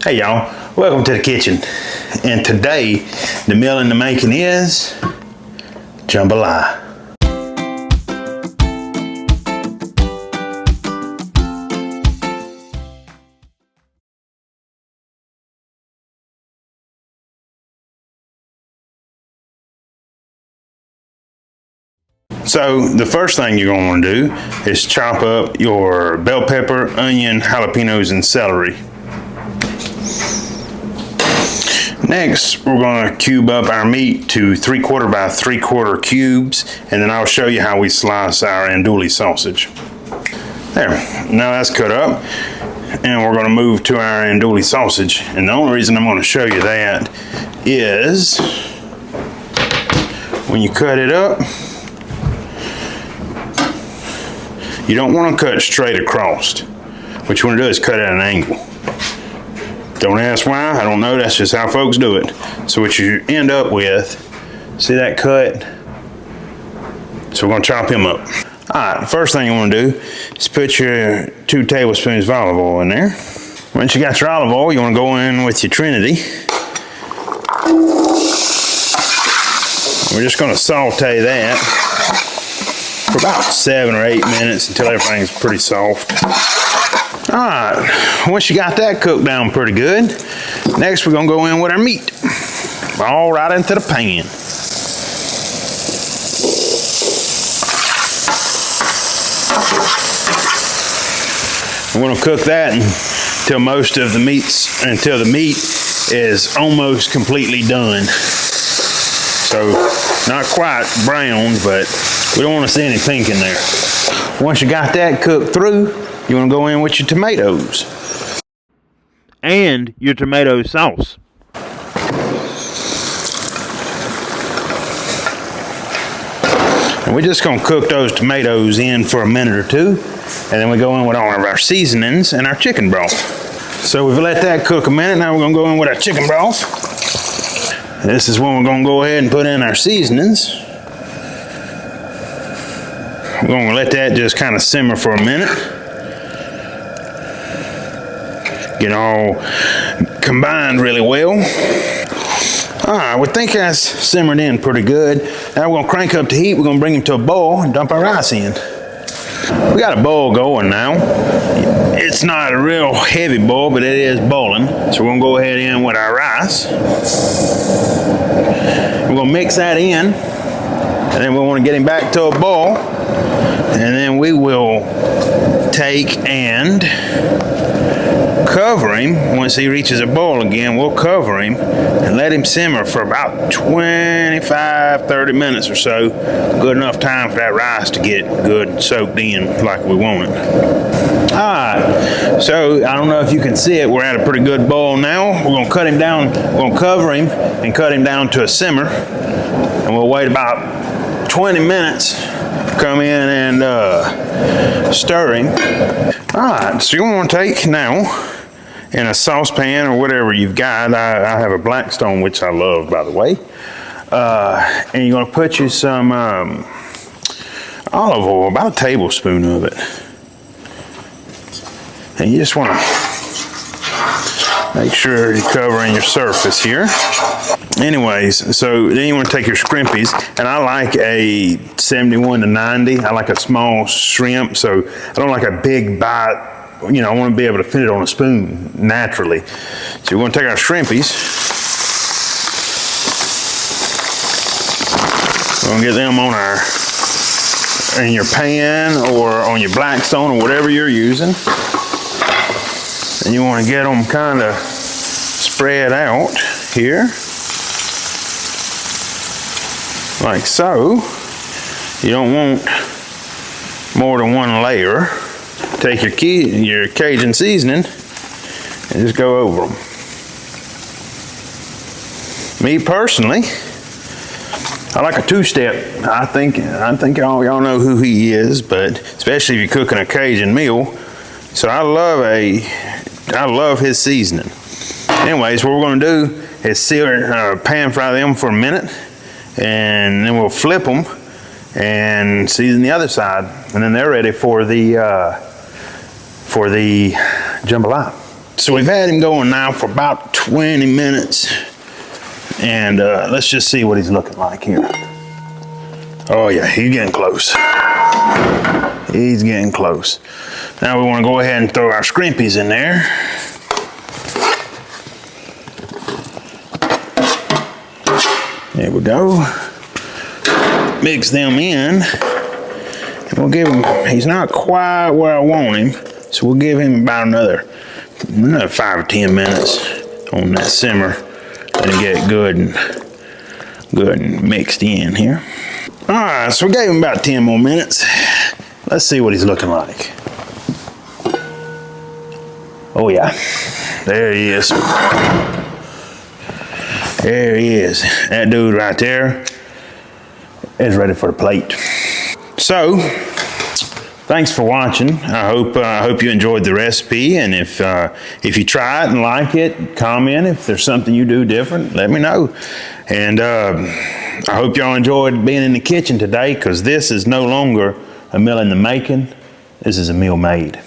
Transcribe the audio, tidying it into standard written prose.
Hey y'all, welcome to the kitchen. And today, the meal in the making is jambalaya. So the first thing you're going to want to do is chop up your bell pepper, onion, jalapenos, and celery. Next, we're going to cube up our meat to 3/4 by 3/4 cubes, and then I'll show you how we slice our andouille sausage. There, now that's cut up, and we're going to move to our andouille sausage. And the only reason I'm going to show you that is when you cut it up, you don't want to cut straight across. What you want to do is cut at an angle. Don't ask why, I don't know, that's just how folks do it. So what you end up with, see that cut? So we're gonna chop him up. All right, the first thing you wanna do is put your 2 tablespoons of olive oil in there. Once you got your olive oil, you wanna go in with your Trinity. We're just gonna saute that for about 7 or 8 minutes until everything's pretty soft. All right, once you got that cooked down pretty good, next we're gonna go in with our meat. All right into the pan. We're gonna cook that until until the meat is almost completely done. So, not quite brown, but we don't wanna see any pink in there. Once you got that cooked through, you want to go in with your tomatoes. And your tomato sauce. And we're just going to cook those tomatoes in for a minute or two. And then we go in with all of our seasonings and our chicken broth. So we've let that cook a minute. Now we're going to go in with our chicken broth. This is when we're going to go ahead and put in our seasonings. We're going to let that just kind of simmer for a minute. Get all combined really well. All right, we think that's simmered in pretty good. Now we're gonna crank up the heat. We're gonna bring him to a boil and dump our rice in. We got a boil going now. It's not a real heavy boil, but it is boiling. So we're gonna go ahead in with our rice. We're gonna mix that in, and then we wanna get him back to a boil. And then we will take and cover him. Once he reaches a boil again, we'll cover him and let him simmer for about 25-30 minutes or so. Good enough time for that rice to get good and soaked in like we want it. Alright, so I don't know if you can see it, we're at a pretty good boil now. We're going to cut him down, we're going to cover him and cut him down to a simmer. And we'll wait about 20 minutes, come in and stir him. Alright, so you want to take now in a saucepan or whatever you've got. I have a Blackstone, which I love, by the way. And you're going to put you some olive oil, about a tablespoon of it. And you just want to make sure you're covering your surface here. Anyways, so then you want to take your scrimpies, and I like a 71 to 90. I like a small shrimp, so I don't like a big bite. You know, I want to be able to fit it on a spoon naturally. So we're going to take our shrimpies. We're going to get them on in your pan or on your Blackstone or whatever you're using. And you want to get them kind of spread out here. Like so. You don't want more than one layer. Take your Cajun seasoning and just go over them. Me personally, I like a 2-step. I think y'all know who he is, but especially if you're cooking a Cajun meal. So I love his seasoning. Anyways, what we're going to do is pan fry them for a minute, and then we'll flip them and season the other side, and then they're ready for the jambalaya. So we've had him going now for about 20 minutes. And let's just see what he's looking like here. Oh yeah, he's getting close. He's getting close. Now we want to go ahead and throw our scrimpies in there. There we go. Mix them in. And we'll give him, he's not quite where I want him, so we'll give him about another 5 or 10 minutes on that simmer and get it good and mixed in here. All right, so we gave him about 10 more minutes. Let's see what he's looking like. Oh yeah, there he is. There he is. That dude right there is ready for the plate. So, thanks for watching. I hope you enjoyed the recipe, and if you try it and like it, comment. If there's something you do different, let me know. And I hope y'all enjoyed being in the kitchen today, because this is no longer a meal in the making. This is a meal made.